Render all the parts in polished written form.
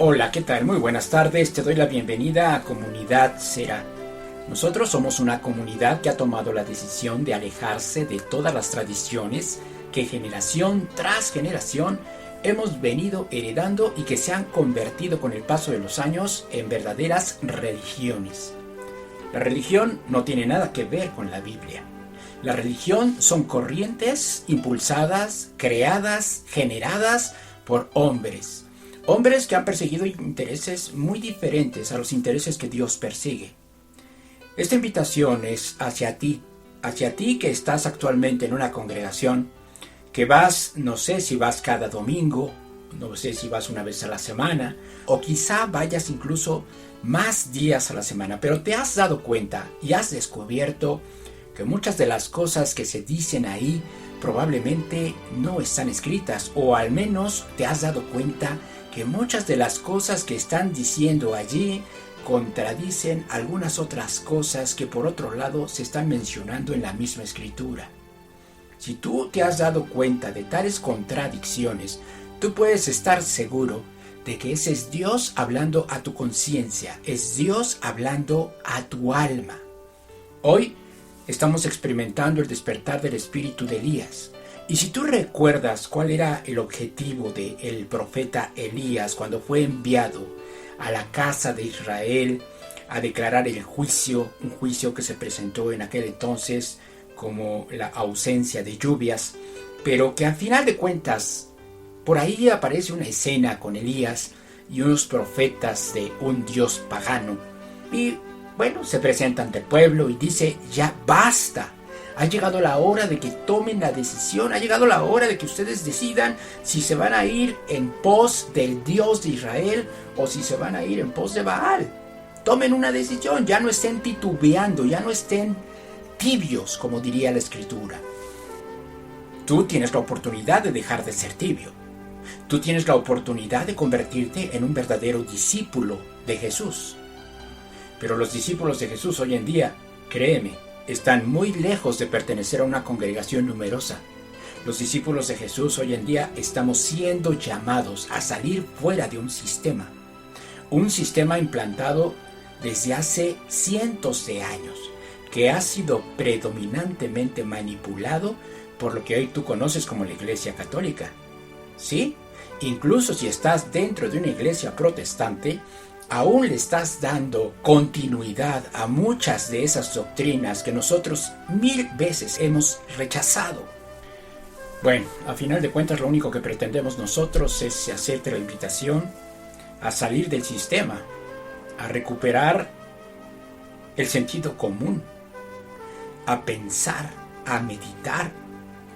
Hola, ¿qué tal? Muy buenas tardes, te doy la bienvenida a Comunidad Será. Nosotros somos una comunidad que ha tomado la decisión de alejarse de todas las tradiciones que generación tras generación hemos venido heredando y que se han convertido con el paso de los años en verdaderas religiones. La religión no tiene nada que ver con la Biblia. La religión son corrientes impulsadas, creadas, generadas por hombres. Hombres que han perseguido intereses muy diferentes a los intereses que Dios persigue. Esta invitación es hacia ti que estás actualmente en una congregación, que vas, no sé si vas cada domingo, no sé si vas una vez a la semana, o quizá vayas incluso más días a la semana, pero te has dado cuenta y has descubierto que muchas de las cosas que se dicen ahí probablemente no están escritas, o al menos te has dado cuenta que muchas de las cosas que están diciendo allí contradicen algunas otras cosas que por otro lado se están mencionando en la misma escritura. Si tú te has dado cuenta de tales contradicciones, tú puedes estar seguro de que ese es Dios hablando a tu conciencia, es Dios hablando a tu alma. Hoy estamos experimentando el despertar del espíritu de Elías. Y si tú recuerdas cuál era el objetivo del profeta Elías cuando fue enviado a la casa de Israel a declarar el juicio, un juicio que se presentó en aquel entonces como la ausencia de lluvias, pero que al final de cuentas, por ahí aparece una escena con Elías y unos profetas de un dios pagano. Y bueno, se presentan ante el pueblo y dice, ya basta. Ha llegado la hora de que tomen la decisión, ha llegado la hora de que ustedes decidan si se van a ir en pos del Dios de Israel o si se van a ir en pos de Baal. Tomen una decisión, ya no estén titubeando, ya no estén tibios, como diría la Escritura. Tú tienes la oportunidad de dejar de ser tibio. Tú tienes la oportunidad de convertirte en un verdadero discípulo de Jesús. Pero los discípulos de Jesús hoy en día, créeme, están muy lejos de pertenecer a una congregación numerosa. Los discípulos de Jesús hoy en día estamos siendo llamados a salir fuera de un sistema implantado desde hace cientos de años, que ha sido predominantemente manipulado por lo que hoy tú conoces como la Iglesia Católica. ¿Sí? Incluso si estás dentro de una iglesia protestante, aún le estás dando continuidad a muchas de esas doctrinas que nosotros 1000 veces hemos rechazado. Bueno, a final de cuentas lo único que pretendemos nosotros es hacerte la invitación a salir del sistema, a recuperar el sentido común, a pensar, a meditar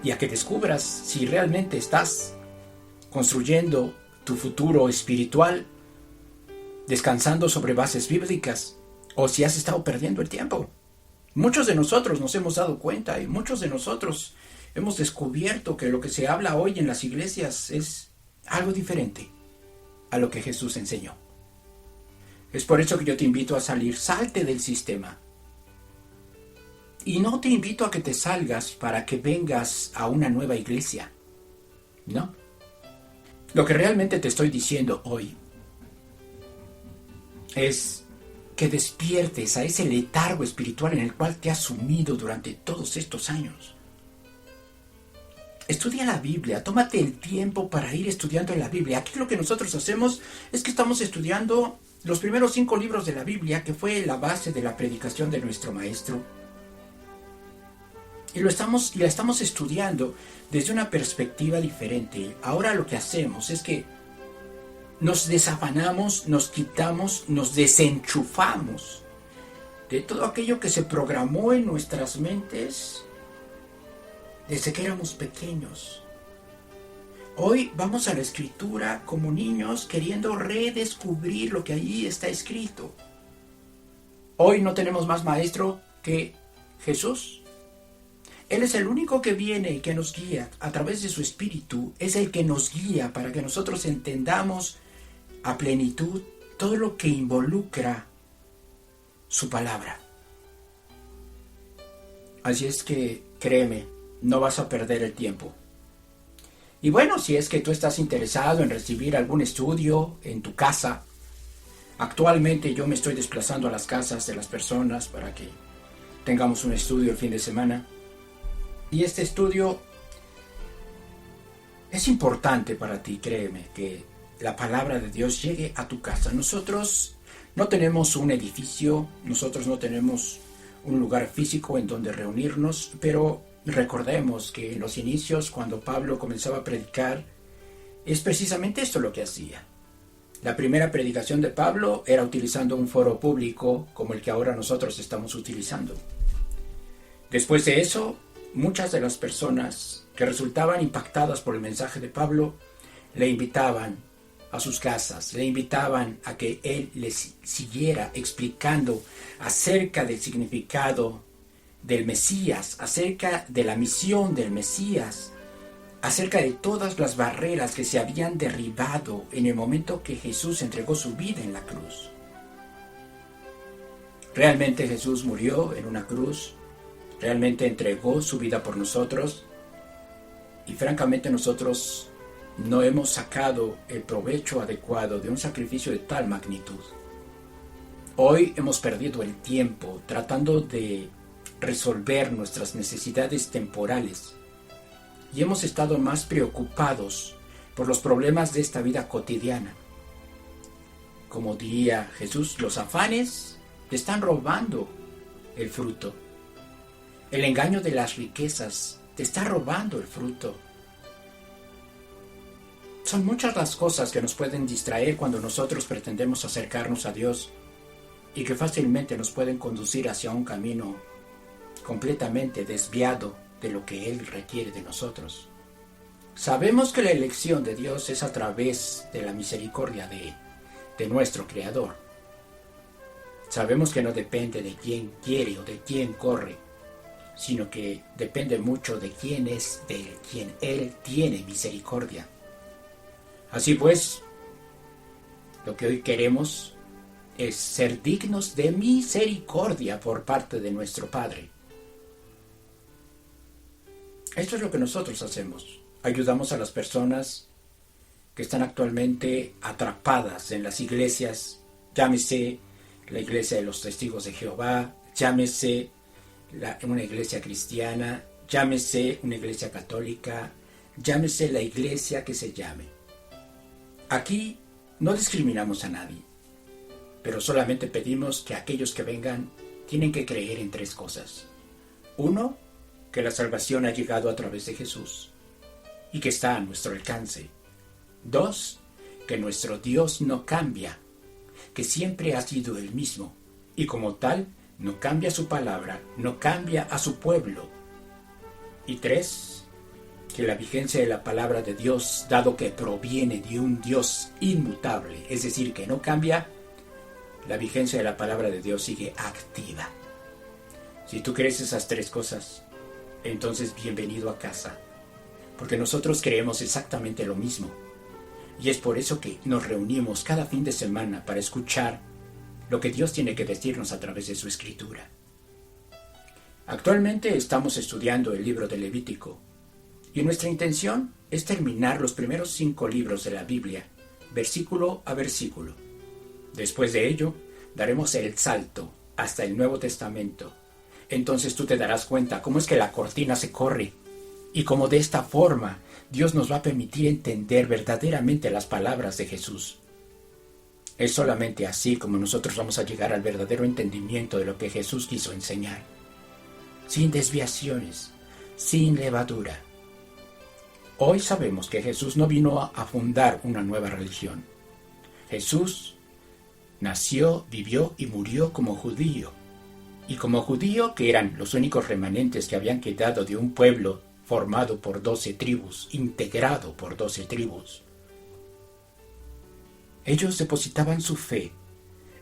y a que descubras si realmente estás construyendo tu futuro espiritual descansando sobre bases bíblicas, o si has estado perdiendo el tiempo. Muchos de nosotros nos hemos dado cuenta y muchos de nosotros hemos descubierto que lo que se habla hoy en las iglesias es algo diferente a lo que Jesús enseñó. Es por eso que yo te invito a salir, salte del sistema. Y no te invito a que te salgas para que vengas a una nueva iglesia. No. Lo que realmente te estoy diciendo hoy es que despiertes a ese letargo espiritual en el cual te has sumido durante todos estos años. Estudia la Biblia, tómate el tiempo para ir estudiando en la Biblia. Aquí lo que nosotros hacemos es que estamos estudiando los primeros 5 libros de la Biblia, que fue la base de la predicación de nuestro maestro. Y la estamos estudiando desde una perspectiva diferente. Ahora lo que hacemos es que nos desafanamos, nos quitamos, nos desenchufamos de todo aquello que se programó en nuestras mentes desde que éramos pequeños. Hoy vamos a la Escritura como niños queriendo redescubrir lo que allí está escrito. Hoy no tenemos más maestro que Jesús. Él es el único que viene y que nos guía a través de su Espíritu. Es el que nos guía para que nosotros entendamos a plenitud todo lo que involucra su palabra. Así es que créeme, no vas a perder el tiempo. Y bueno, si es que tú estás interesado en recibir algún estudio en tu casa, actualmente yo me estoy desplazando a las casas de las personas para que tengamos un estudio el fin de semana. Y este estudio es importante para ti, créeme, que la palabra de Dios llegue a tu casa. Nosotros no tenemos un edificio, nosotros no tenemos un lugar físico en donde reunirnos, pero recordemos que en los inicios, cuando Pablo comenzaba a predicar, es precisamente esto lo que hacía. La primera predicación de Pablo era utilizando un foro público como el que ahora nosotros estamos utilizando. Después de eso, muchas de las personas que resultaban impactadas por el mensaje de Pablo le invitaban a sus casas, le invitaban a que él les siguiera explicando acerca del significado del Mesías, acerca de la misión del Mesías, acerca de todas las barreras que se habían derribado en el momento que Jesús entregó su vida en la cruz. Realmente Jesús murió en una cruz, realmente entregó su vida por nosotros, y francamente nosotros no hemos sacado el provecho adecuado de un sacrificio de tal magnitud. Hoy hemos perdido el tiempo tratando de resolver nuestras necesidades temporales y hemos estado más preocupados por los problemas de esta vida cotidiana. Como diría Jesús, los afanes te están robando el fruto. El engaño de las riquezas te está robando el fruto. Son muchas las cosas que nos pueden distraer cuando nosotros pretendemos acercarnos a Dios y que fácilmente nos pueden conducir hacia un camino completamente desviado de lo que Él requiere de nosotros. Sabemos que la elección de Dios es a través de la misericordia de nuestro Creador. Sabemos que no depende de quién quiere o de quién corre, sino que depende mucho de quién es, de quien Él tiene misericordia. Así pues, lo que hoy queremos es ser dignos de misericordia por parte de nuestro Padre. Esto es lo que nosotros hacemos. Ayudamos a las personas que están actualmente atrapadas en las iglesias, llámese la iglesia de los testigos de Jehová, llámese una iglesia cristiana, llámese una iglesia católica, llámese la iglesia que se llame. Aquí no discriminamos a nadie, pero solamente pedimos que aquellos que vengan tienen que creer en 3 cosas. 1, que la salvación ha llegado a través de Jesús y que está a nuestro alcance. 2, que nuestro Dios no cambia, que siempre ha sido el mismo y como tal no cambia su palabra, no cambia a su pueblo. Y 3, que la vigencia de la palabra de Dios, dado que proviene de un Dios inmutable, es decir, que no cambia, la vigencia de la palabra de Dios sigue activa. Si tú crees esas 3 cosas, entonces bienvenido a casa, porque nosotros creemos exactamente lo mismo. Y es por eso que nos reunimos cada fin de semana para escuchar lo que Dios tiene que decirnos a través de su Escritura. Actualmente estamos estudiando el libro de Levítico, y nuestra intención es terminar los primeros 5 libros de la Biblia, versículo a versículo. Después de ello, daremos el salto hasta el Nuevo Testamento. Entonces tú te darás cuenta cómo es que la cortina se corre, y cómo de esta forma Dios nos va a permitir entender verdaderamente las palabras de Jesús. Es solamente así como nosotros vamos a llegar al verdadero entendimiento de lo que Jesús quiso enseñar, sin desviaciones, sin levadura. Hoy sabemos que Jesús no vino a fundar una nueva religión. Jesús nació, vivió y murió como judío. Y como judío, que eran los únicos remanentes que habían quedado de un pueblo formado por 12 tribus, integrado por 12 tribus. Ellos depositaban su fe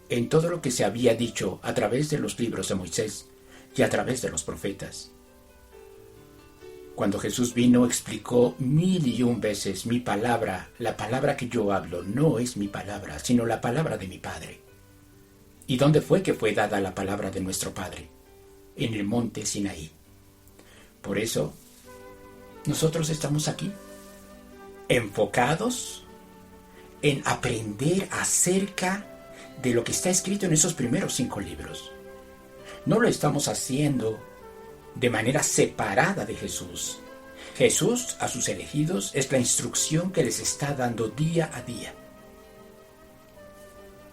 en todo lo que se había dicho a través de los libros de Moisés y a través de los profetas. Cuando Jesús vino, explicó 1001 veces: mi palabra, la palabra que yo hablo, no es mi palabra, sino la palabra de mi Padre. ¿Y dónde fue que fue dada la palabra de nuestro Padre? En el monte Sinaí. Por eso, nosotros estamos aquí. enfocados en aprender acerca de lo que está escrito en esos primeros 5 libros. No lo estamos haciendo de manera separada de Jesús. Jesús a sus elegidos es la instrucción que les está dando día a día.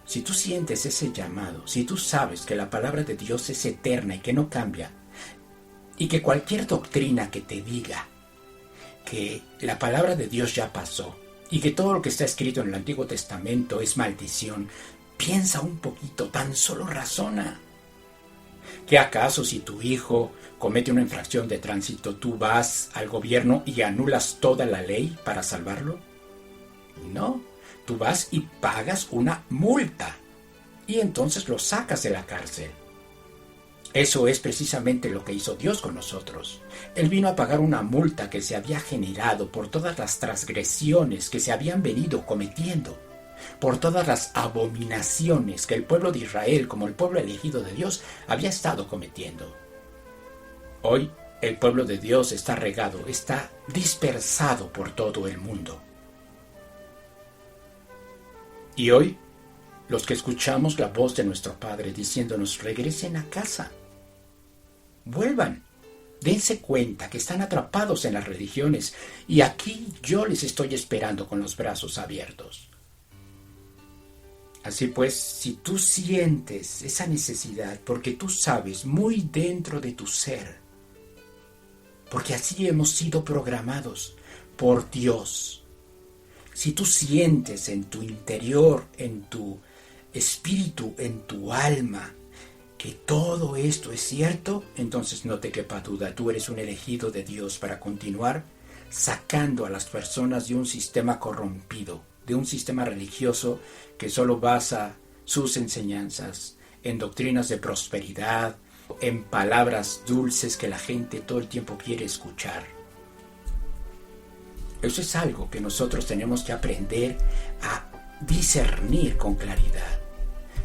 Si tú sientes ese llamado, si tú sabes que la palabra de Dios es eterna y que no cambia, y que cualquier doctrina que te diga que la palabra de Dios ya pasó, y que todo lo que está escrito en el Antiguo Testamento es maldición, piensa un poquito, tan solo razona. ¿Qué acaso si tu hijo comete una infracción de tránsito, tú vas al gobierno y anulas toda la ley para salvarlo? No, tú vas y pagas una multa y entonces lo sacas de la cárcel. Eso es precisamente lo que hizo Dios con nosotros. Él vino a pagar una multa que se había generado por todas las transgresiones que se habían venido cometiendo, por todas las abominaciones que el pueblo de Israel, como el pueblo elegido de Dios, había estado cometiendo. Hoy el pueblo de Dios está regado, está dispersado por todo el mundo. Y hoy, los que escuchamos la voz de nuestro Padre diciéndonos, regresen a casa, vuelvan, dense cuenta que están atrapados en las religiones y aquí yo les estoy esperando con los brazos abiertos. Así pues, si tú sientes esa necesidad, porque tú sabes muy dentro de tu ser, porque así hemos sido programados por Dios, si tú sientes en tu interior, en tu espíritu, en tu alma, que todo esto es cierto, entonces no te quepa duda, tú eres un elegido de Dios para continuar sacando a las personas de un sistema corrompido, de un sistema religioso que solo basa sus enseñanzas en doctrinas de prosperidad, en palabras dulces que la gente todo el tiempo quiere escuchar. Eso es algo que nosotros tenemos que aprender a discernir con claridad.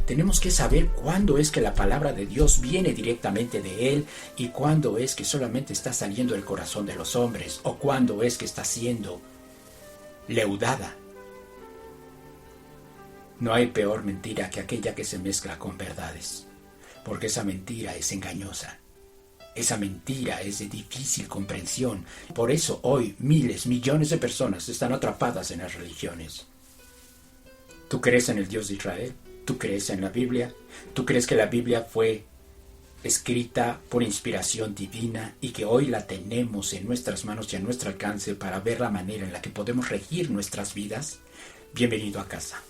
Tenemos que saber cuándo es que la palabra de Dios viene directamente de Él y cuándo es que solamente está saliendo del corazón de los hombres o cuándo es que está siendo leudada. No hay peor mentira que aquella que se mezcla con verdades, porque esa mentira es engañosa. Esa mentira es de difícil comprensión. Por eso hoy miles, millones de personas están atrapadas en las religiones. ¿Tú crees en el Dios de Israel? ¿Tú crees en la Biblia? ¿Tú crees que la Biblia fue escrita por inspiración divina y que hoy la tenemos en nuestras manos y a nuestro alcance para ver la manera en la que podemos regir nuestras vidas? Bienvenido a casa.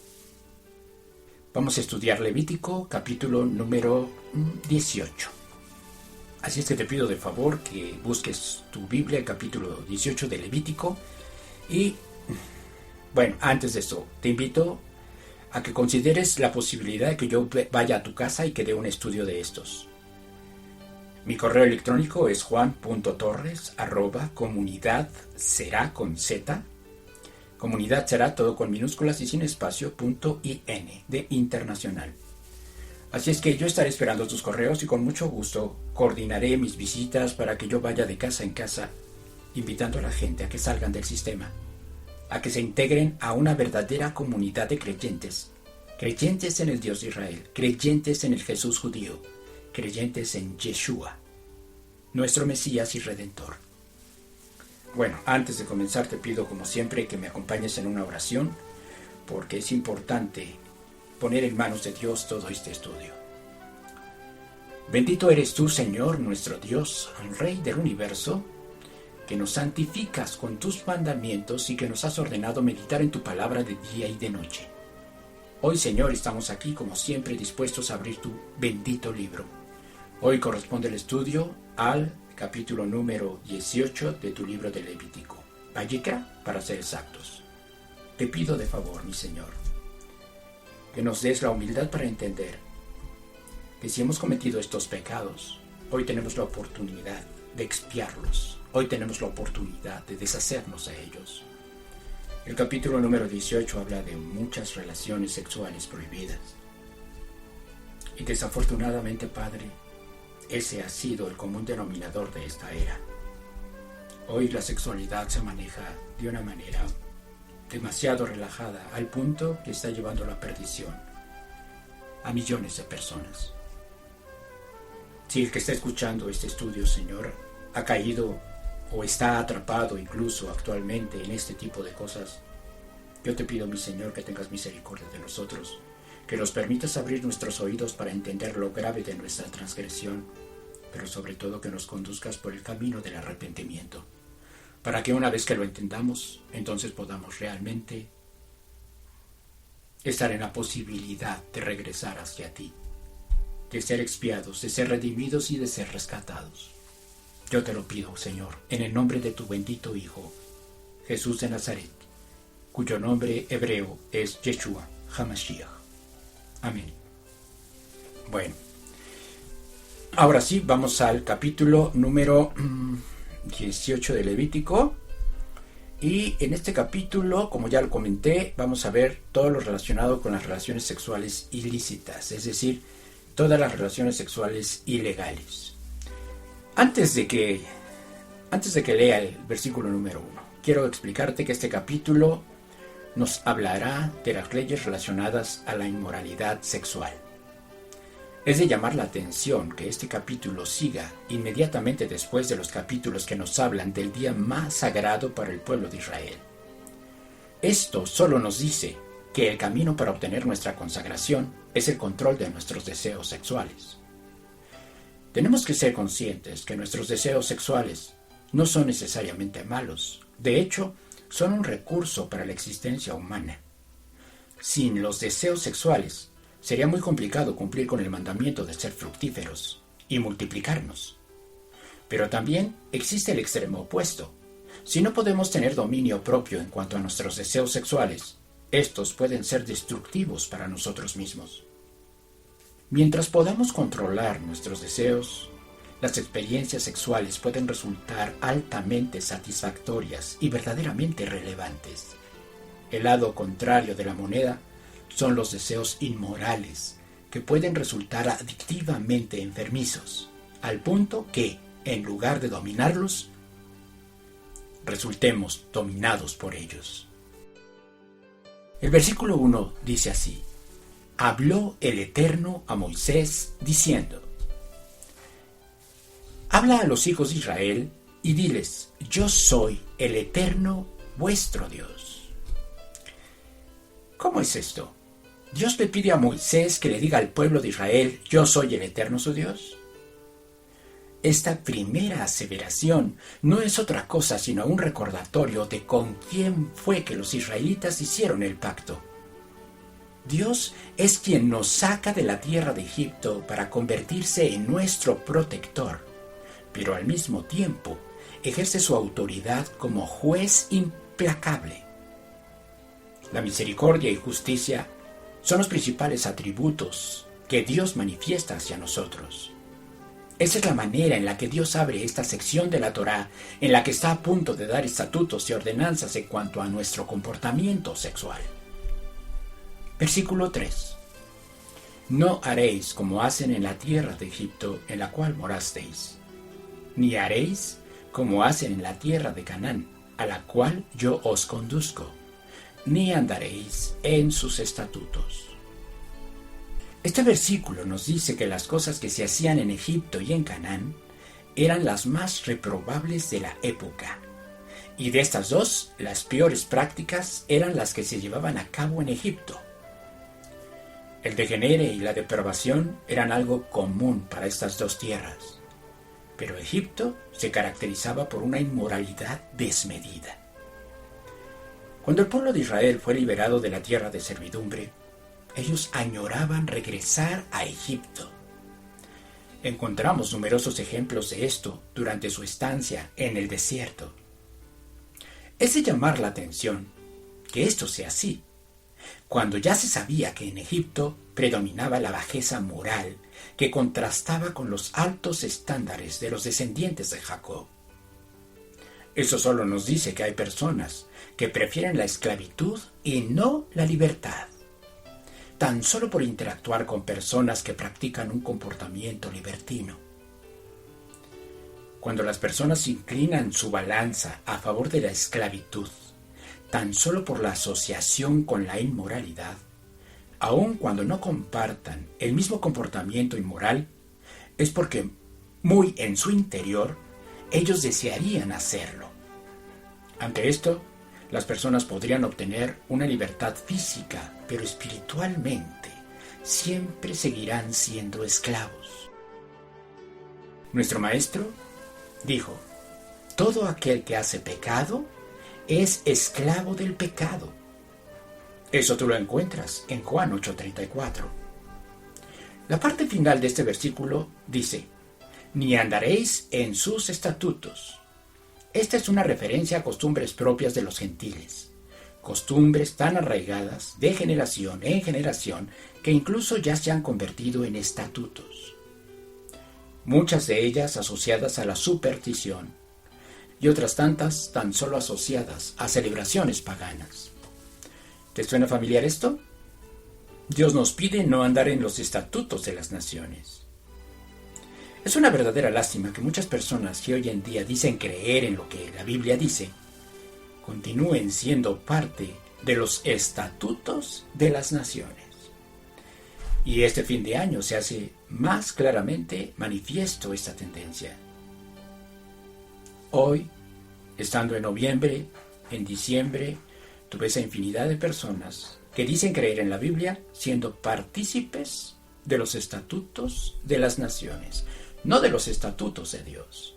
Vamos a estudiar Levítico, capítulo número 18. Así es que te pido de favor que busques tu Biblia, el capítulo 18 de Levítico. Y, bueno, antes de eso, te invito a que consideres la posibilidad de que yo vaya a tu casa y que dé un estudio de estos. Mi correo electrónico es juan.torres@comunidadserá con z. Comunidad será todo con minúsculas y sin espacio, .in de internacional. Así es que yo estaré esperando tus correos y con mucho gusto coordinaré mis visitas para que yo vaya de casa en casa, invitando a la gente a que salgan del sistema, a que se integren a una verdadera comunidad de creyentes, creyentes en el Dios de Israel, creyentes en el Jesús judío, creyentes en Yeshua, nuestro Mesías y Redentor. Bueno, antes de comenzar te pido como siempre que me acompañes en una oración, porque es importante poner en manos de Dios todo este estudio. Bendito eres tú, Señor, nuestro Dios, Rey del universo, que nos santificas con tus mandamientos y que nos has ordenado meditar en tu palabra de día y de noche. Hoy, Señor, estamos aquí como siempre dispuestos a abrir tu bendito libro. Hoy corresponde el estudio al capítulo número 18 de tu libro de Levítico, Vayikra, para ser exactos. Te pido de favor, mi Señor, que nos des la humildad para entender que si hemos cometido estos pecados, hoy tenemos la oportunidad de expiarlos. Hoy tenemos la oportunidad de deshacernos de ellos. El capítulo número 18 habla de muchas relaciones sexuales prohibidas. Y desafortunadamente, Padre, ese ha sido el común denominador de esta era. Hoy la sexualidad se maneja de una manera demasiado relajada, al punto que está llevando a la perdición a millones de personas. Si el que está escuchando este estudio, Señor, ha caído o está atrapado incluso actualmente en este tipo de cosas, yo te pido, mi Señor, que tengas misericordia de nosotros, que nos permitas abrir nuestros oídos para entender lo grave de nuestra transgresión, pero sobre todo que nos conduzcas por el camino del arrepentimiento, para que una vez que lo entendamos, entonces podamos realmente estar en la posibilidad de regresar hacia ti, de ser expiados, de ser redimidos y de ser rescatados. Yo te lo pido, Señor, en el nombre de tu bendito Hijo, Jesús de Nazaret, cuyo nombre hebreo es Yeshua HaMashiach. Amén. Bueno, ahora sí, vamos al capítulo número 18 de Levítico. Y en este capítulo, como ya lo comenté, vamos a ver todo lo relacionado con las relaciones sexuales ilícitas, es decir, todas las relaciones sexuales ilegales. Antes de que lea el versículo número 1, quiero explicarte que este capítulo nos hablará de las leyes relacionadas a la inmoralidad sexual. Es de llamar la atención que este capítulo siga inmediatamente después de los capítulos que nos hablan del día más sagrado para el pueblo de Israel. Esto solo nos dice que el camino para obtener nuestra consagración es el control de nuestros deseos sexuales. Tenemos que ser conscientes que nuestros deseos sexuales no son necesariamente malos. De hecho, son un recurso para la existencia humana. Sin los deseos sexuales, sería muy complicado cumplir con el mandamiento de ser fructíferos y multiplicarnos. Pero también existe el extremo opuesto. Si no podemos tener dominio propio en cuanto a nuestros deseos sexuales, estos pueden ser destructivos para nosotros mismos. Mientras podamos controlar nuestros deseos, las experiencias sexuales pueden resultar altamente satisfactorias y verdaderamente relevantes. El lado contrario de la moneda son los deseos inmorales, que pueden resultar adictivamente enfermizos, al punto que, en lugar de dominarlos, resultemos dominados por ellos. El versículo 1 dice así: Habló el Eterno a Moisés diciendo: Habla a los hijos de Israel y diles: Yo soy el Eterno vuestro Dios. ¿Cómo es esto? ¿Dios le pide a Moisés que le diga al pueblo de Israel: Yo soy el Eterno su Dios? Esta primera aseveración no es otra cosa sino un recordatorio de con quién fue que los israelitas hicieron el pacto. Dios es quien nos saca de la tierra de Egipto para convertirse en nuestro protector, pero al mismo tiempo ejerce su autoridad como juez implacable. La misericordia y justicia son los principales atributos que Dios manifiesta hacia nosotros. Esa es la manera en la que Dios abre esta sección de la Torá, en la que está a punto de dar estatutos y ordenanzas en cuanto a nuestro comportamiento sexual. Versículo 3. No haréis como hacen en la tierra de Egipto en la cual morasteis, ni haréis como hacen en la tierra de Canaán, a la cual yo os conduzco, ni andaréis en sus estatutos. Este versículo nos dice que las cosas que se hacían en Egipto y en Canaán eran las más reprobables de la época, y de estas dos, las peores prácticas eran las que se llevaban a cabo en Egipto. El degenere y la depravación eran algo común para estas dos tierras, pero Egipto se caracterizaba por una inmoralidad desmedida. Cuando el pueblo de Israel fue liberado de la tierra de servidumbre, ellos añoraban regresar a Egipto. Encontramos numerosos ejemplos de esto durante su estancia en el desierto. Es de llamar la atención que esto sea así, cuando ya se sabía que en Egipto predominaba la bajeza moral que contrastaba con los altos estándares de los descendientes de Jacob. Eso solo nos dice que hay personas que prefieren la esclavitud y no la libertad, tan solo por interactuar con personas que practican un comportamiento libertino. Cuando las personas inclinan su balanza a favor de la esclavitud, tan solo por la asociación con la inmoralidad, aun cuando no compartan el mismo comportamiento inmoral, es porque muy en su interior ellos desearían hacerlo. Ante esto, las personas podrían obtener una libertad física, pero espiritualmente siempre seguirán siendo esclavos. Nuestro maestro dijo: todo aquel que hace pecado es esclavo del pecado. Eso tú lo encuentras en Juan 8:34. La parte final de este versículo dice: ni andaréis en sus estatutos. Esta es una referencia a costumbres propias de los gentiles, costumbres tan arraigadas de generación en generación que incluso ya se han convertido en estatutos. Muchas de ellas asociadas a la superstición y otras tantas tan solo asociadas a celebraciones paganas. ¿Te suena familiar esto? Dios nos pide no andar en los estatutos de las naciones. Es una verdadera lástima que muchas personas que hoy en día dicen creer en lo que la Biblia dice, continúen siendo parte de los estatutos de las naciones. Y este fin de año se hace más claramente manifiesto esta tendencia. Hoy, estando en noviembre, en diciembre, tú ves a infinidad de personas que dicen creer en la Biblia siendo partícipes de los estatutos de las naciones, no de los estatutos de Dios.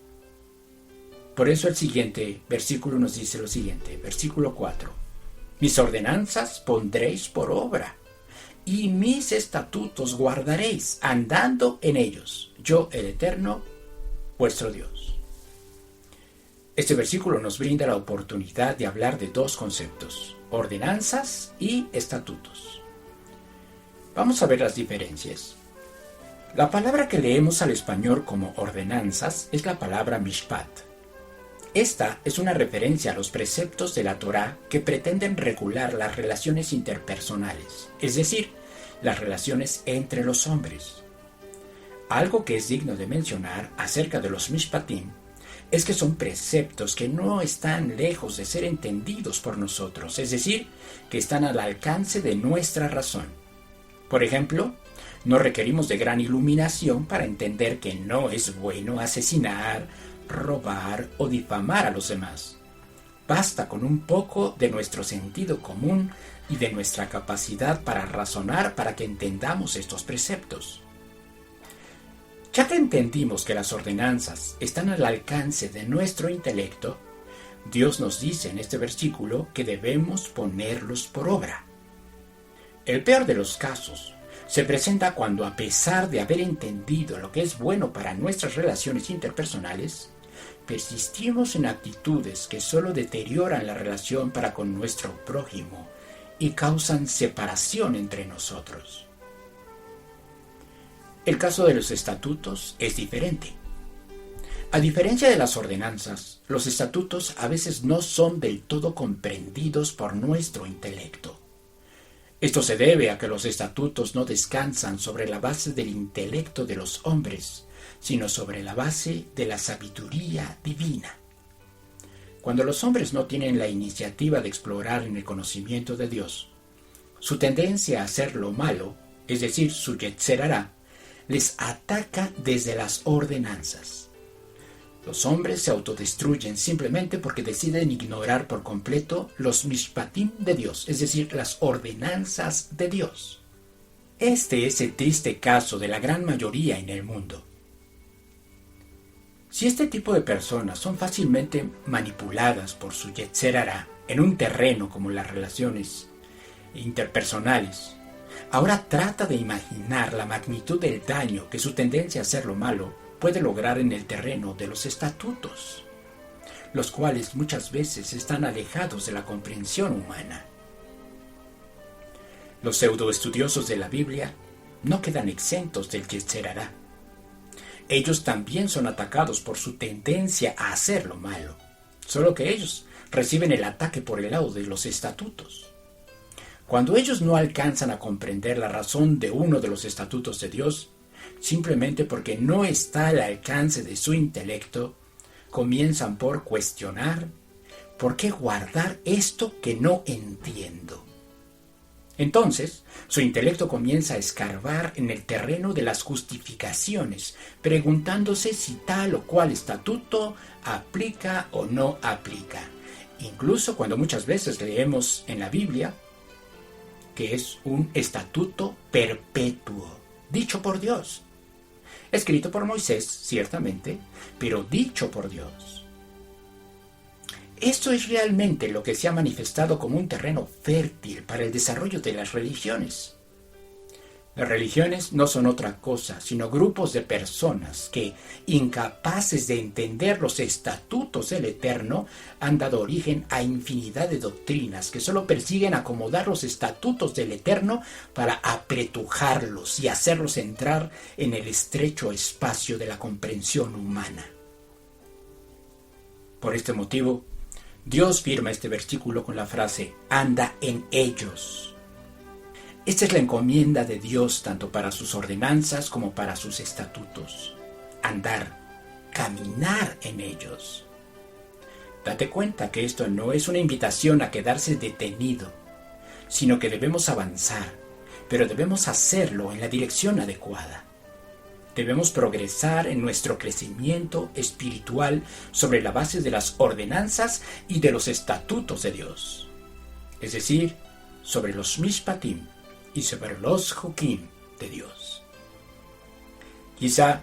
Por eso el siguiente versículo nos dice lo siguiente, versículo 4. Mis ordenanzas pondréis por obra, y mis estatutos guardaréis, andando en ellos, yo el Eterno, vuestro Dios. Este versículo nos brinda la oportunidad de hablar de dos conceptos, ordenanzas y estatutos. Vamos a ver las diferencias. La palabra que leemos al español como ordenanzas es la palabra mishpat. Esta es una referencia a los preceptos de la Torá que pretenden regular las relaciones interpersonales, es decir, las relaciones entre los hombres. Algo que es digno de mencionar acerca de los mishpatim es que son preceptos que no están lejos de ser entendidos por nosotros, es decir, que están al alcance de nuestra razón. Por ejemplo, no requerimos de gran iluminación para entender que no es bueno asesinar, robar o difamar a los demás. Basta con un poco de nuestro sentido común y de nuestra capacidad para razonar para que entendamos estos preceptos. Ya que entendimos que las ordenanzas están al alcance de nuestro intelecto, Dios nos dice en este versículo que debemos ponerlos por obra. El peor de los casos se presenta cuando, a pesar de haber entendido lo que es bueno para nuestras relaciones interpersonales, persistimos en actitudes que solo deterioran la relación para con nuestro prójimo y causan separación entre nosotros. El caso de los estatutos es diferente. A diferencia de las ordenanzas, los estatutos a veces no son del todo comprendidos por nuestro intelecto. Esto se debe a que los estatutos no descansan sobre la base del intelecto de los hombres, sino sobre la base de la sabiduría divina. Cuando los hombres no tienen la iniciativa de explorar en el conocimiento de Dios, su tendencia a hacer lo malo, es decir, su yetzer hará, les ataca desde las ordenanzas. Los hombres se autodestruyen simplemente porque deciden ignorar por completo los mishpatim de Dios, es decir, las ordenanzas de Dios. Este es el triste caso de la gran mayoría en el mundo. Si este tipo de personas son fácilmente manipuladas por su yetzer hará en un terreno como las relaciones interpersonales, ahora trata de imaginar la magnitud del daño que su tendencia a hacer lo malo puede lograr en el terreno de los estatutos, los cuales muchas veces están alejados de la comprensión humana. Los pseudoestudiosos de la Biblia no quedan exentos del yetzer hará. Ellos también son atacados por su tendencia a hacer lo malo, solo que ellos reciben el ataque por el lado de los estatutos. Cuando ellos no alcanzan a comprender la razón de uno de los estatutos de Dios, simplemente porque no está al alcance de su intelecto, comienzan por cuestionar, ¿por qué guardar esto que no entiendo? Entonces, su intelecto comienza a escarbar en el terreno de las justificaciones, preguntándose si tal o cual estatuto aplica o no aplica. Incluso cuando muchas veces leemos en la Biblia que es un estatuto perpetuo, dicho por Dios. Escrito por Moisés, ciertamente, pero dicho por Dios. Esto es realmente lo que se ha manifestado como un terreno fértil para el desarrollo de las religiones. Las religiones no son otra cosa, sino grupos de personas que, incapaces de entender los estatutos del Eterno, han dado origen a infinidad de doctrinas que solo persiguen acomodar los estatutos del Eterno para apretujarlos y hacerlos entrar en el estrecho espacio de la comprensión humana. Por este motivo, Dios firma este versículo con la frase, anda en ellos. Esta es la encomienda de Dios tanto para sus ordenanzas como para sus estatutos. Andar, caminar en ellos. Date cuenta que esto no es una invitación a quedarse detenido, sino que debemos avanzar, pero debemos hacerlo en la dirección adecuada. Debemos progresar en nuestro crecimiento espiritual sobre la base de las ordenanzas y de los estatutos de Dios. Es decir, sobre los mishpatim y sobre los jukim de Dios. Quizá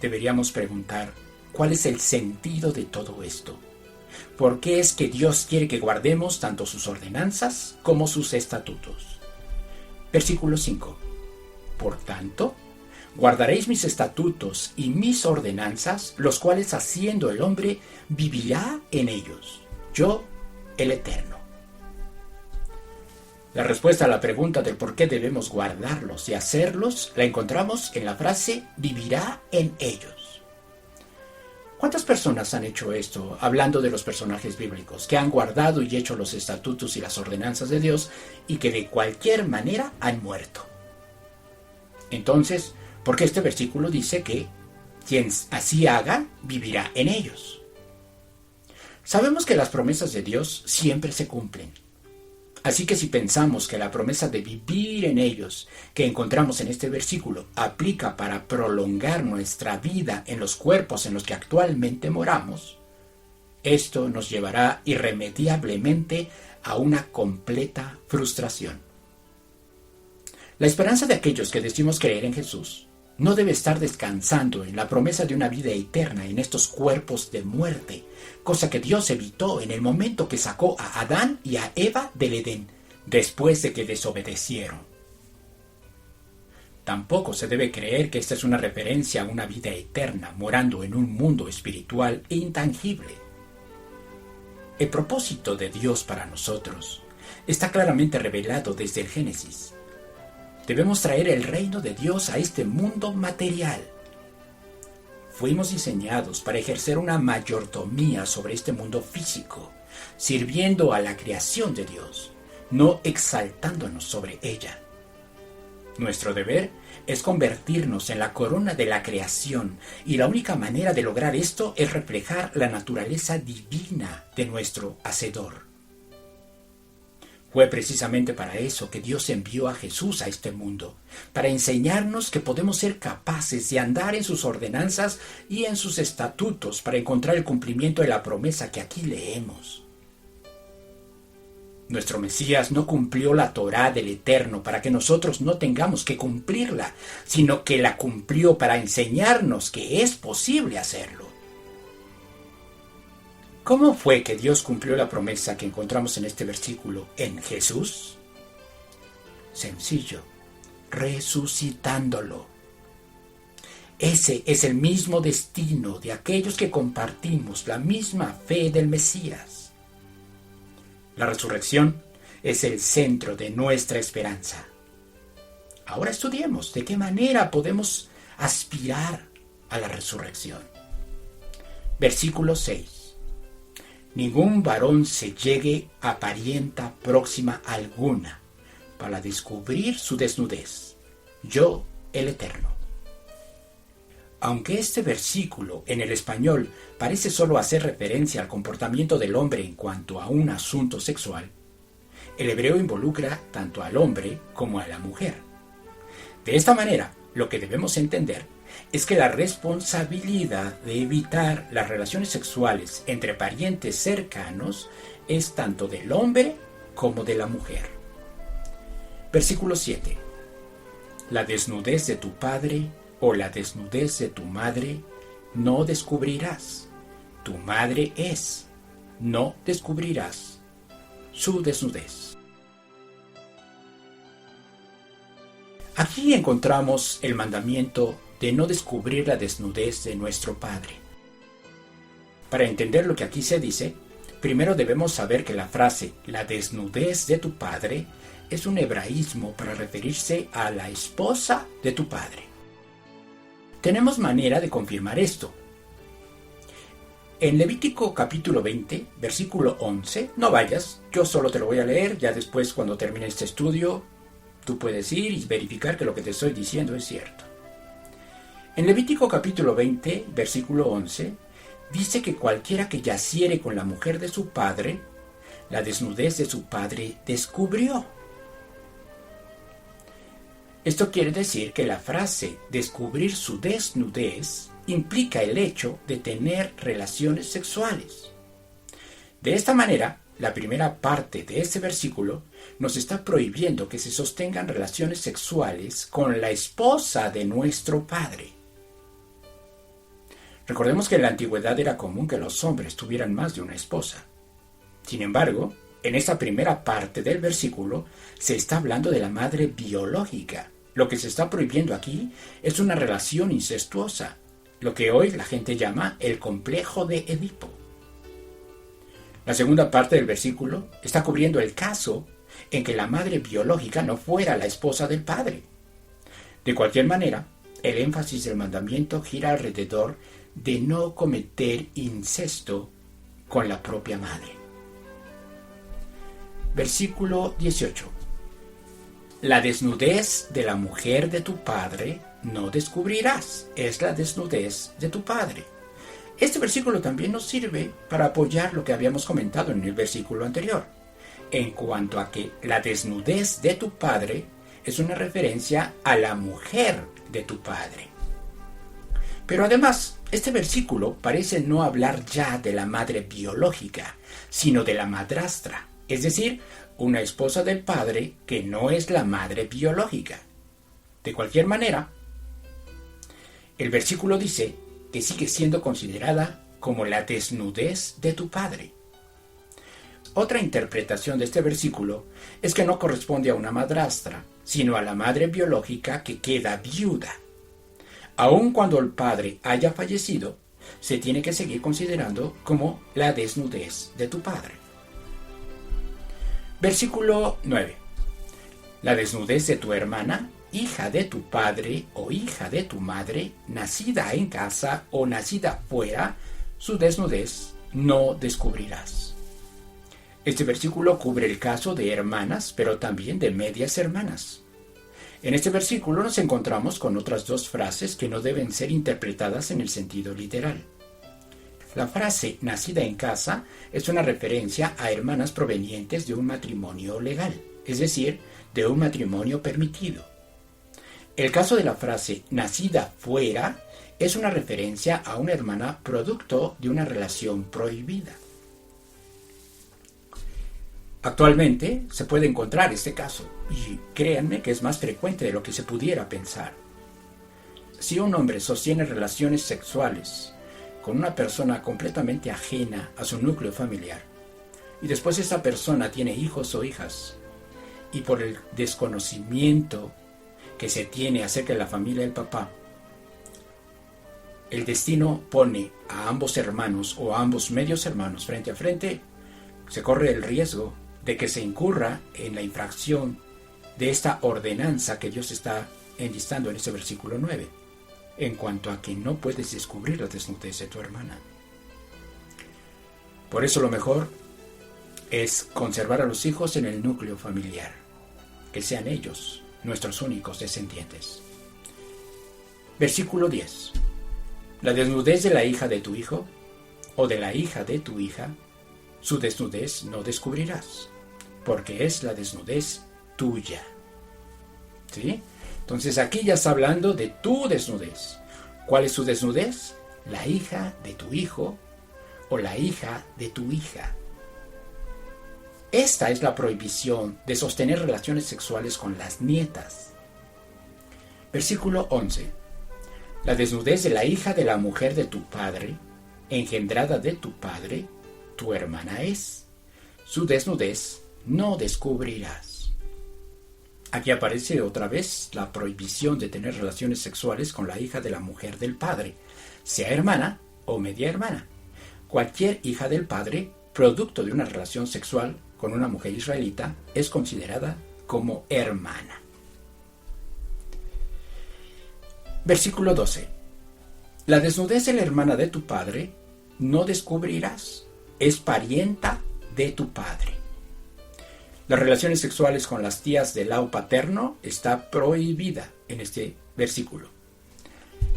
deberíamos preguntar, ¿cuál es el sentido de todo esto? ¿Por qué es que Dios quiere que guardemos tanto sus ordenanzas como sus estatutos? Versículo 5. Por tanto, guardaréis mis estatutos y mis ordenanzas, los cuales haciendo el hombre vivirá en ellos, yo el Eterno. La respuesta a la pregunta del por qué debemos guardarlos y hacerlos la encontramos en la frase vivirá en ellos. ¿Cuántas personas han hecho esto, hablando de los personajes bíblicos, que han guardado y hecho los estatutos y las ordenanzas de Dios y que de cualquier manera han muerto? Entonces, porque este versículo dice que quien así haga, vivirá en ellos. Sabemos que las promesas de Dios siempre se cumplen. Así que si pensamos que la promesa de vivir en ellos que encontramos en este versículo aplica para prolongar nuestra vida en los cuerpos en los que actualmente moramos, esto nos llevará irremediablemente a una completa frustración. La esperanza de aquellos que decimos creer en Jesús no debe estar descansando en la promesa de una vida eterna en estos cuerpos de muerte, cosa que Dios evitó en el momento que sacó a Adán y a Eva del Edén, después de que desobedecieron. Tampoco se debe creer que esta es una referencia a una vida eterna, morando en un mundo espiritual e intangible. El propósito de Dios para nosotros está claramente revelado desde el Génesis. Debemos traer el reino de Dios a este mundo material. Fuimos diseñados para ejercer una mayordomía sobre este mundo físico, sirviendo a la creación de Dios, no exaltándonos sobre ella. Nuestro deber es convertirnos en la corona de la creación, y la única manera de lograr esto es reflejar la naturaleza divina de nuestro Hacedor. Fue precisamente para eso que Dios envió a Jesús a este mundo, para enseñarnos que podemos ser capaces de andar en sus ordenanzas y en sus estatutos para encontrar el cumplimiento de la promesa que aquí leemos. Nuestro Mesías no cumplió la Torá del Eterno para que nosotros no tengamos que cumplirla, sino que la cumplió para enseñarnos que es posible hacerlo. ¿Cómo fue que Dios cumplió la promesa que encontramos en este versículo en Jesús? Sencillo, resucitándolo. Ese es el mismo destino de aquellos que compartimos la misma fe del Mesías. La resurrección es el centro de nuestra esperanza. Ahora estudiemos de qué manera podemos aspirar a la resurrección. Versículo 6. Ningún varón se llegue a parienta próxima alguna para descubrir su desnudez. Yo, el Eterno. Aunque este versículo en el español parece solo hacer referencia al comportamiento del hombre en cuanto a un asunto sexual, el hebreo involucra tanto al hombre como a la mujer. De esta manera, lo que debemos entender es que la responsabilidad de evitar las relaciones sexuales entre parientes cercanos es tanto del hombre como de la mujer. Versículo 7. La desnudez de tu padre o la desnudez de tu madre no descubrirás. Tu madre es, no descubrirás su desnudez. Aquí encontramos el mandamiento de no descubrir la desnudez de nuestro padre. Para entender lo que aquí se dice, primero debemos saber que la frase la desnudez de tu padre es un hebraísmo para referirse a la esposa de tu padre. Tenemos manera de confirmar esto. En Levítico capítulo 20, versículo 11, no vayas, yo solo te lo voy a leer, ya después cuando termine este estudio, tú puedes ir y verificar que lo que te estoy diciendo es cierto. En Levítico capítulo 20, versículo 11, dice que cualquiera que yaciere con la mujer de su padre, la desnudez de su padre descubrió. Esto quiere decir que la frase descubrir su desnudez implica el hecho de tener relaciones sexuales. De esta manera, la primera parte de este versículo nos está prohibiendo que se sostengan relaciones sexuales con la esposa de nuestro padre. Recordemos que en la antigüedad era común que los hombres tuvieran más de una esposa. Sin embargo, en esta primera parte del versículo se está hablando de la madre biológica. Lo que se está prohibiendo aquí es una relación incestuosa, lo que hoy la gente llama el complejo de Edipo. La segunda parte del versículo está cubriendo el caso en que la madre biológica no fuera la esposa del padre. De cualquier manera, el énfasis del mandamiento gira alrededor de no cometer incesto con la propia madre. Versículo 18. La desnudez de la mujer de tu padre no descubrirás, es la desnudez de tu padre. Este versículo también nos sirve para apoyar lo que habíamos comentado en el versículo anterior, en cuanto a que la desnudez de tu padre es una referencia a la mujer de tu padre. Pero además, este versículo parece no hablar ya de la madre biológica, sino de la madrastra, es decir, una esposa del padre que no es la madre biológica. De cualquier manera, el versículo dice que sigue siendo considerada como la desnudez de tu padre. Otra interpretación de este versículo es que no corresponde a una madrastra, sino a la madre biológica que queda viuda. Aun cuando el padre haya fallecido, se tiene que seguir considerando como la desnudez de tu padre. Versículo 9. La desnudez de tu hermana, hija de tu padre o hija de tu madre, nacida en casa o nacida fuera, su desnudez no descubrirás. Este versículo cubre el caso de hermanas, pero también de medias hermanas. En este versículo nos encontramos con otras dos frases que no deben ser interpretadas en el sentido literal. La frase nacida en casa es una referencia a hermanas provenientes de un matrimonio legal, es decir, de un matrimonio permitido. El caso de la frase nacida fuera es una referencia a una hermana producto de una relación prohibida. Actualmente se puede encontrar este caso, y créanme que es más frecuente de lo que se pudiera pensar. Si un hombre sostiene relaciones sexuales con una persona completamente ajena a su núcleo familiar, y después esa persona tiene hijos o hijas, y por el desconocimiento que se tiene acerca de la familia del papá, el destino pone a ambos hermanos o a ambos medios hermanos frente a frente, se corre el riesgo de que se incurra en la infracción de esta ordenanza que Dios está enlistando en este versículo 9, en cuanto a que no puedes descubrir la desnudez de tu hermana. Por eso lo mejor es conservar a los hijos en el núcleo familiar, que sean ellos nuestros únicos descendientes. Versículo 10. La desnudez de la hija de tu hijo o de la hija de tu hija, su desnudez no descubrirás, porque es la desnudez tuya. ¿Sí? Entonces aquí ya está hablando de tu desnudez. ¿Cuál es tu desnudez? La hija de tu hijo o la hija de tu hija. Esta es la prohibición de sostener relaciones sexuales con las nietas. Versículo 11. La desnudez de la hija de la mujer de tu padre, engendrada de tu padre, tu hermana es. Su desnudez no descubrirás. Aquí aparece otra vez la prohibición de tener relaciones sexuales con la hija de la mujer del padre, sea hermana o media hermana. Cualquier hija del padre, producto de una relación sexual con una mujer israelita, es considerada como hermana. Versículo 12. La desnudez de la hermana de tu padre no descubrirás, es parienta de tu padre. Las relaciones sexuales con las tías del lado paterno está prohibida en este versículo.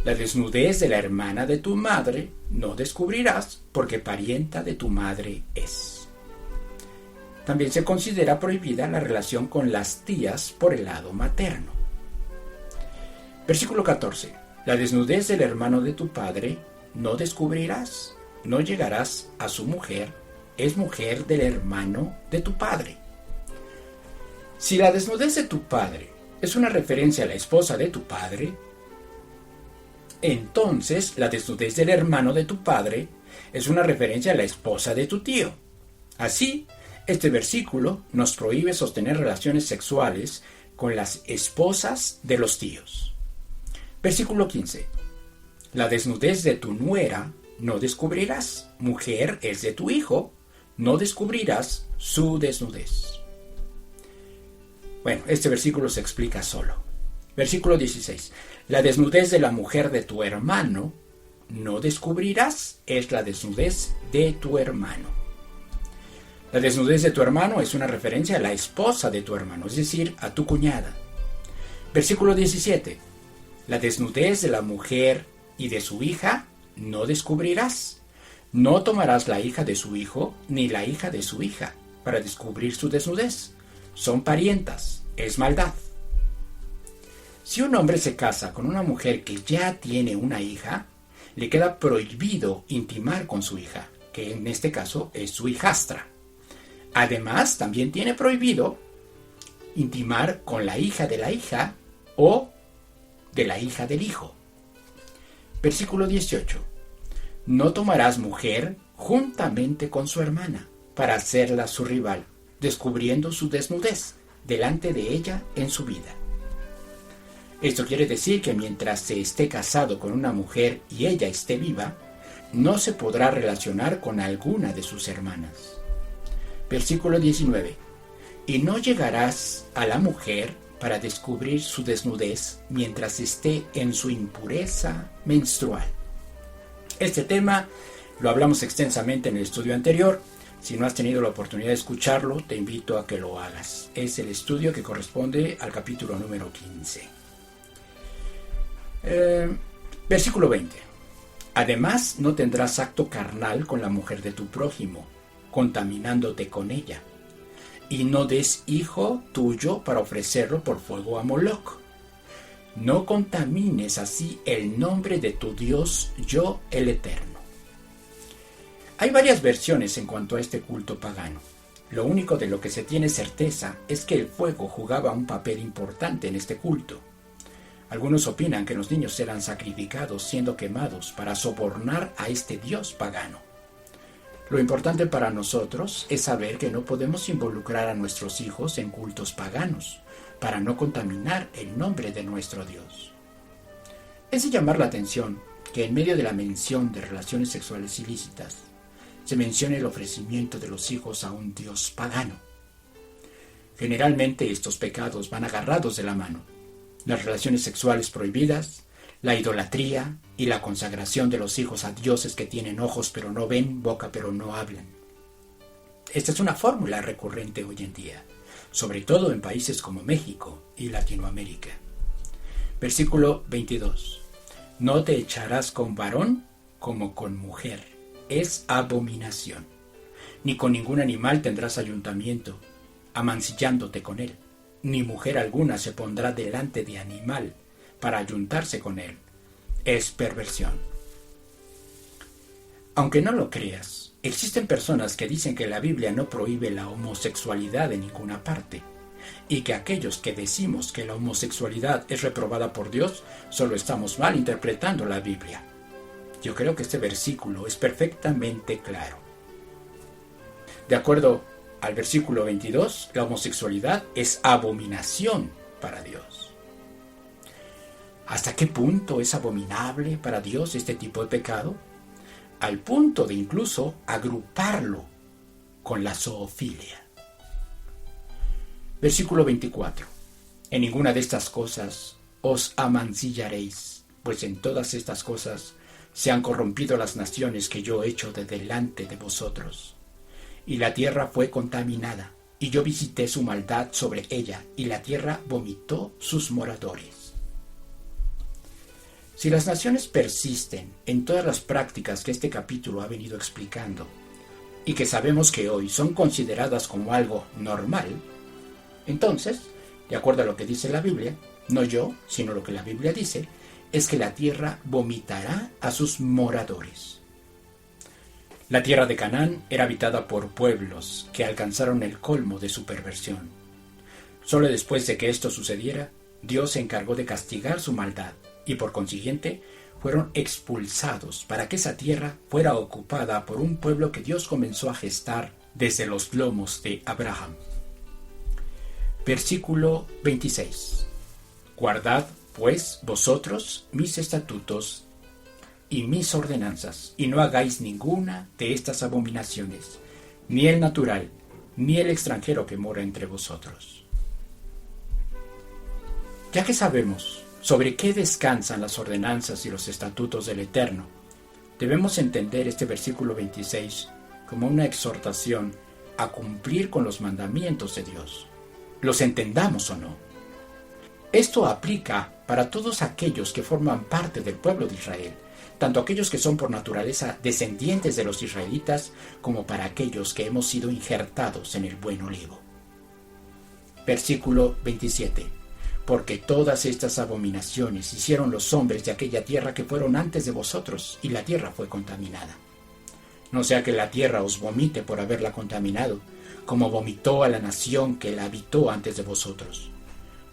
La desnudez de la hermana de tu madre no descubrirás, porque parienta de tu madre es. También se considera prohibida la relación con las tías por el lado materno. Versículo 14. La desnudez del hermano de tu padre no descubrirás, no llegarás a su mujer, es mujer del hermano de tu padre. Si la desnudez de tu padre es una referencia a la esposa de tu padre, entonces la desnudez del hermano de tu padre es una referencia a la esposa de tu tío. Así, este versículo nos prohíbe sostener relaciones sexuales con las esposas de los tíos. Versículo 15. La desnudez de tu nuera no descubrirás. Mujer es de tu hijo, no descubrirás su desnudez. Bueno, este versículo se explica solo. Versículo 16. La desnudez de la mujer de tu hermano no descubrirás, es la desnudez de tu hermano. La desnudez de tu hermano es una referencia a la esposa de tu hermano, es decir, a tu cuñada. Versículo 17. La desnudez de la mujer y de su hija no descubrirás. No tomarás la hija de su hijo ni la hija de su hija para descubrir su desnudez. Son parientas, es maldad. Si un hombre se casa con una mujer que ya tiene una hija, le queda prohibido intimar con su hija, que en este caso es su hijastra. Además, también tiene prohibido intimar con la hija de la hija o de la hija del hijo. Versículo 18. No tomarás mujer juntamente con su hermana para hacerla su rival, descubriendo su desnudez delante de ella en su vida. Esto quiere decir que mientras se esté casado con una mujer y ella esté viva, no se podrá relacionar con alguna de sus hermanas. Versículo 19. Y no llegarás a la mujer para descubrir su desnudez mientras esté en su impureza menstrual. Este tema lo hablamos extensamente en el estudio anterior. Si no has tenido la oportunidad de escucharlo, te invito a que lo hagas. Es el estudio que corresponde al capítulo número 15. Versículo 20. Además, no tendrás acto carnal con la mujer de tu prójimo, contaminándote con ella. Y no des hijo tuyo para ofrecerlo por fuego a Moloc. No contamines así el nombre de tu Dios, yo el Eterno. Hay varias versiones en cuanto a este culto pagano. Lo único de lo que se tiene certeza es que el fuego jugaba un papel importante en este culto. Algunos opinan que los niños eran sacrificados siendo quemados para sobornar a este dios pagano. Lo importante para nosotros es saber que no podemos involucrar a nuestros hijos en cultos paganos para no contaminar el nombre de nuestro Dios. Es de llamar la atención que en medio de la mención de relaciones sexuales ilícitas se mencione el ofrecimiento de los hijos a un dios pagano. Generalmente estos pecados van agarrados de la mano: las relaciones sexuales prohibidas, la idolatría y la consagración de los hijos a dioses que tienen ojos pero no ven, boca pero no hablan. Esta es una fórmula recurrente hoy en día, sobre todo en países como México y Latinoamérica. Versículo 22. No te echarás con varón como con mujer. Es abominación. Ni con ningún animal tendrás ayuntamiento, amancillándote con él. Ni mujer alguna se pondrá delante de animal para ayuntarse con él. Es perversión. Aunque no lo creas, existen personas que dicen que la Biblia no prohíbe la homosexualidad en ninguna parte, y que aquellos que decimos que la homosexualidad es reprobada por Dios, solo estamos mal interpretando la Biblia. Yo creo que este versículo es perfectamente claro. De acuerdo al versículo 22, la homosexualidad es abominación para Dios. ¿Hasta qué punto es abominable para Dios este tipo de pecado? Al punto de incluso agruparlo con la zoofilia. Versículo 24. En ninguna de estas cosas os amancillaréis, pues en todas estas cosas se han corrompido las naciones que yo he hecho de delante de vosotros. Y la tierra fue contaminada, y yo visité su maldad sobre ella, y la tierra vomitó sus moradores. Si las naciones persisten en todas las prácticas que este capítulo ha venido explicando, y que sabemos que hoy son consideradas como algo normal, entonces, de acuerdo a lo que dice la Biblia, no yo, sino lo que la Biblia dice, es que la tierra vomitará a sus moradores. La tierra de Canaán era habitada por pueblos que alcanzaron el colmo de su perversión. Solo después de que esto sucediera, Dios se encargó de castigar su maldad y por consiguiente fueron expulsados para que esa tierra fuera ocupada por un pueblo que Dios comenzó a gestar desde los lomos de Abraham. Versículo 26. Guardad, pues, vosotros mis estatutos y mis ordenanzas, y no hagáis ninguna de estas abominaciones, ni el natural, ni el extranjero que mora entre vosotros. Ya que sabemos sobre qué descansan las ordenanzas y los estatutos del Eterno, debemos entender este versículo 26 como una exhortación a cumplir con los mandamientos de Dios, los entendamos o no. Esto aplica para todos aquellos que forman parte del pueblo de Israel, tanto aquellos que son por naturaleza descendientes de los israelitas, como para aquellos que hemos sido injertados en el buen olivo. Versículo 27. Porque todas estas abominaciones hicieron los hombres de aquella tierra que fueron antes de vosotros, y la tierra fue contaminada. No sea que la tierra os vomite por haberla contaminado, como vomitó a la nación que la habitó antes de vosotros.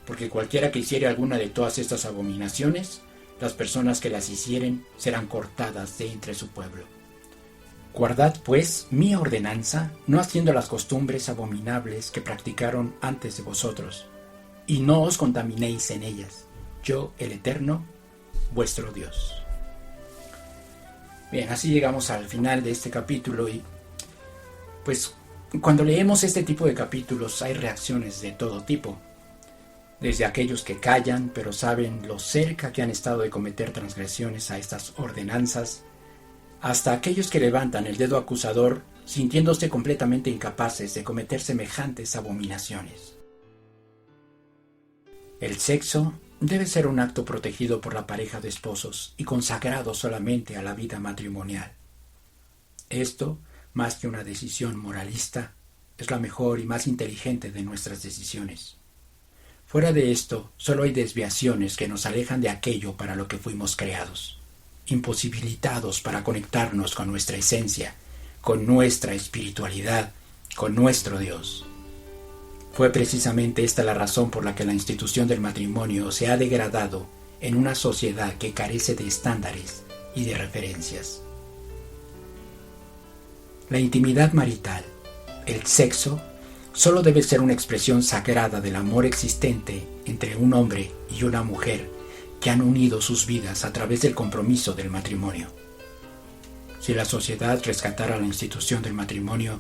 Porque cualquiera que hiciere alguna de todas estas abominaciones, las personas que las hicieren serán cortadas de entre su pueblo. Guardad pues mi ordenanza, no haciendo las costumbres abominables que practicaron antes de vosotros, y no os contaminéis en ellas, yo el Eterno, vuestro Dios. Bien, así llegamos al final de este capítulo y pues cuando leemos este tipo de capítulos hay reacciones de todo tipo. Desde aquellos que callan pero saben lo cerca que han estado de cometer transgresiones a estas ordenanzas, hasta aquellos que levantan el dedo acusador sintiéndose completamente incapaces de cometer semejantes abominaciones. El sexo debe ser un acto protegido por la pareja de esposos y consagrado solamente a la vida matrimonial. Esto, más que una decisión moralista, es la mejor y más inteligente de nuestras decisiones. Fuera de esto, solo hay desviaciones que nos alejan de aquello para lo que fuimos creados, imposibilitados para conectarnos con nuestra esencia, con nuestra espiritualidad, con nuestro Dios. Fue precisamente esta la razón por la que la institución del matrimonio se ha degradado en una sociedad que carece de estándares y de referencias. La intimidad marital, el sexo, solo debe ser una expresión sagrada del amor existente entre un hombre y una mujer que han unido sus vidas a través del compromiso del matrimonio. Si la sociedad rescatara la institución del matrimonio,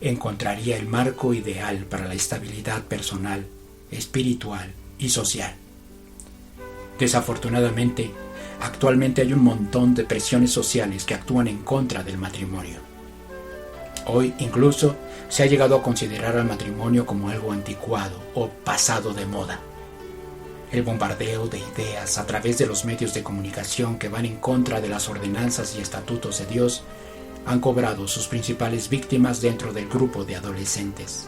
encontraría el marco ideal para la estabilidad personal, espiritual y social. Desafortunadamente, actualmente hay un montón de presiones sociales que actúan en contra del matrimonio. Hoy incluso se ha llegado a considerar al matrimonio como algo anticuado o pasado de moda. El bombardeo de ideas a través de los medios de comunicación que van en contra de las ordenanzas y estatutos de Dios han cobrado sus principales víctimas dentro del grupo de adolescentes.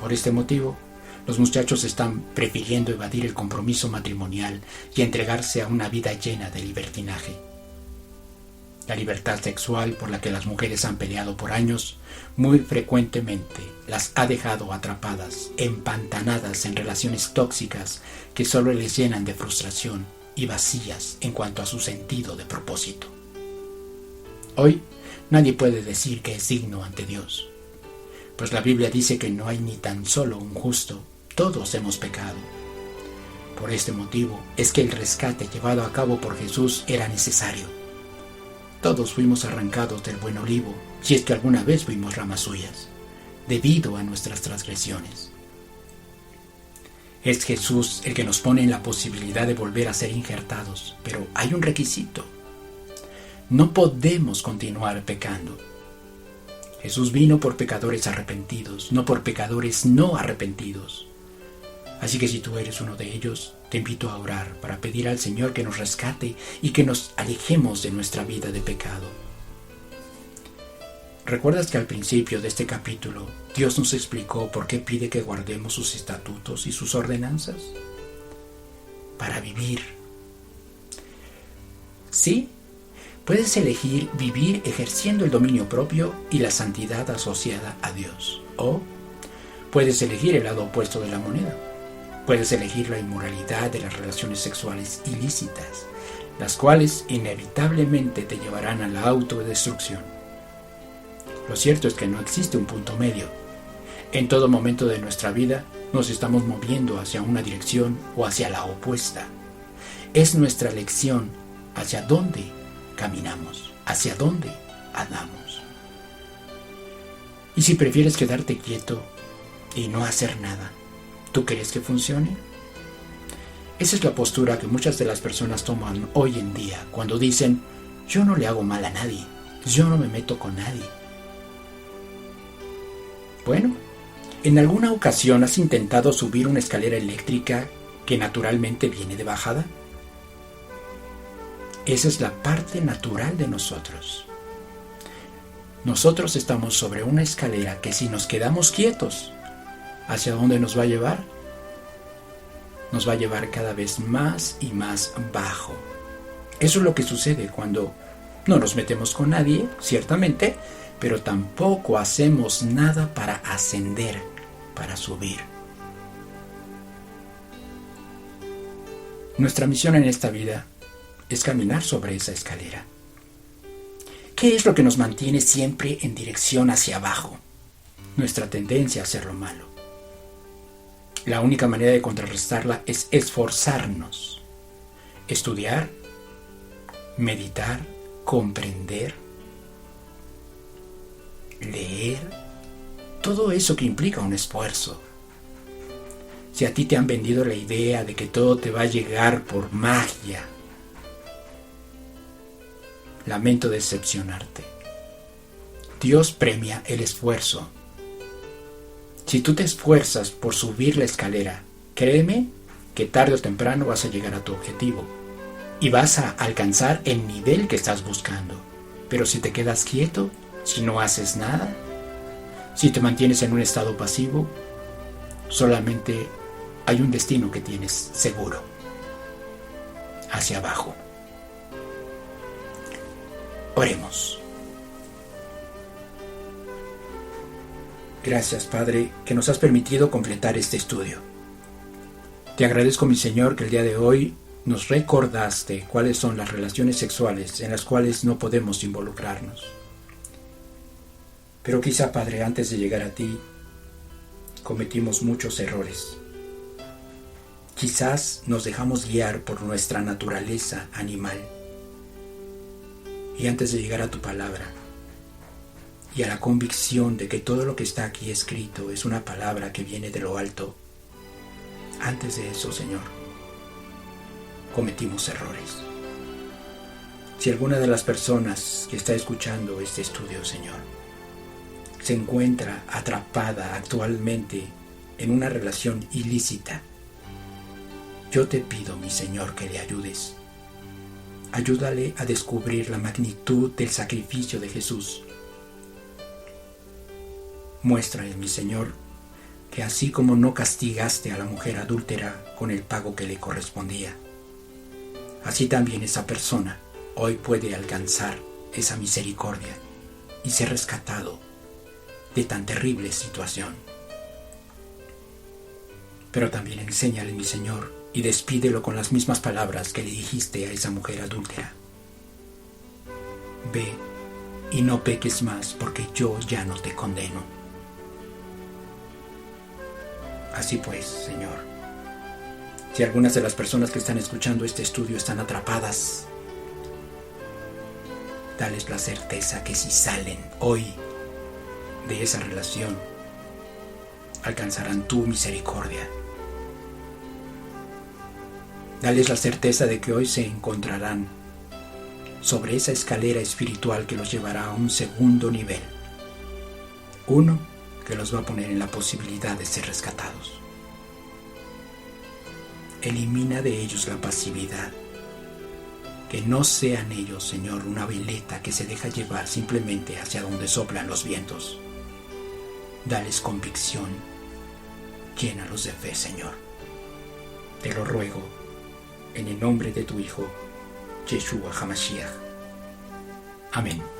Por este motivo, los muchachos están prefiriendo evadir el compromiso matrimonial y entregarse a una vida llena de libertinaje. La libertad sexual por la que las mujeres han peleado por años, muy frecuentemente las ha dejado atrapadas, empantanadas en relaciones tóxicas que solo les llenan de frustración y vacías en cuanto a su sentido de propósito. Hoy, nadie puede decir que es digno ante Dios, pues la Biblia dice que no hay ni tan solo un justo, todos hemos pecado. Por este motivo es que el rescate llevado a cabo por Jesús era necesario. Todos fuimos arrancados del buen olivo, si es que alguna vez fuimos ramas suyas, debido a nuestras transgresiones. Es Jesús el que nos pone en la posibilidad de volver a ser injertados, pero hay un requisito. No podemos continuar pecando. Jesús vino por pecadores arrepentidos, no por pecadores no arrepentidos. Así que si tú eres uno de ellos, te invito a orar para pedir al Señor que nos rescate y que nos alejemos de nuestra vida de pecado. ¿Recuerdas que al principio de este capítulo Dios nos explicó por qué pide que guardemos sus estatutos y sus ordenanzas? Para vivir. Sí, puedes elegir vivir ejerciendo el dominio propio y la santidad asociada a Dios. O puedes elegir el lado opuesto de la moneda. Puedes elegir la inmoralidad de las relaciones sexuales ilícitas, las cuales inevitablemente te llevarán a la autodestrucción. Lo cierto es que no existe un punto medio. En todo momento de nuestra vida nos estamos moviendo hacia una dirección o hacia la opuesta. Es nuestra elección hacia dónde caminamos, hacia dónde andamos. Y si prefieres quedarte quieto y no hacer nada, ¿tú crees que funcione? Esa es la postura que muchas de las personas toman hoy en día cuando dicen: yo no le hago mal a nadie, yo no me meto con nadie. Bueno, ¿en alguna ocasión has intentado subir una escalera eléctrica que naturalmente viene de bajada? Esa es la parte natural de nosotros. Nosotros estamos sobre una escalera que si nos quedamos quietos, ¿hacia dónde nos va a llevar? Nos va a llevar cada vez más y más bajo. Eso es lo que sucede cuando no nos metemos con nadie, ciertamente, pero tampoco hacemos nada para ascender, para subir. Nuestra misión en esta vida es caminar sobre esa escalera. ¿Qué es lo que nos mantiene siempre en dirección hacia abajo? Nuestra tendencia a hacer lo malo. La única manera de contrarrestarla es esforzarnos, estudiar, meditar, comprender, leer, todo eso que implica un esfuerzo. Si a ti te han vendido la idea de que todo te va a llegar por magia, lamento decepcionarte. Dios premia el esfuerzo. Si tú te esfuerzas por subir la escalera, créeme que tarde o temprano vas a llegar a tu objetivo y vas a alcanzar el nivel que estás buscando. Pero si te quedas quieto, si no haces nada, si te mantienes en un estado pasivo, solamente hay un destino que tienes seguro: hacia abajo. Oremos. Gracias, Padre, que nos has permitido completar este estudio. Te agradezco, mi Señor, que el día de hoy nos recordaste cuáles son las relaciones sexuales en las cuales no podemos involucrarnos. Pero quizá, Padre, antes de llegar a ti, cometimos muchos errores. Quizás nos dejamos guiar por nuestra naturaleza animal. Y antes de llegar a tu palabra, y a la convicción de que todo lo que está aquí escrito es una palabra que viene de lo alto, antes de eso, Señor, cometimos errores. Si alguna de las personas que está escuchando este estudio, Señor, se encuentra atrapada actualmente en una relación ilícita, Yo te pido, mi Señor, que le ayudes. Ayúdale a descubrir la magnitud del sacrificio de Jesús. Muéstrale, mi Señor, que así como no castigaste a la mujer adúltera con el pago que le correspondía, así también esa persona hoy puede alcanzar esa misericordia y ser rescatado de tan terrible situación. Pero también enséñale, mi Señor, y despídelo con las mismas palabras que le dijiste a esa mujer adúltera. Ve y no peques más, porque yo ya no te condeno. Así pues, Señor, si algunas de las personas que están escuchando este estudio están atrapadas, dales la certeza que si salen hoy de esa relación, alcanzarán tu misericordia. Dales la certeza de que hoy se encontrarán sobre esa escalera espiritual que los llevará a un segundo nivel. Uno que los va a poner en la posibilidad de ser rescatados. Elimina de ellos la pasividad. Que no sean ellos, Señor, una veleta que se deja llevar simplemente hacia donde soplan los vientos. Dales convicción. Llénalos de fe, Señor. Te lo ruego en el nombre de tu Hijo, Yeshua HaMashiach. Amén.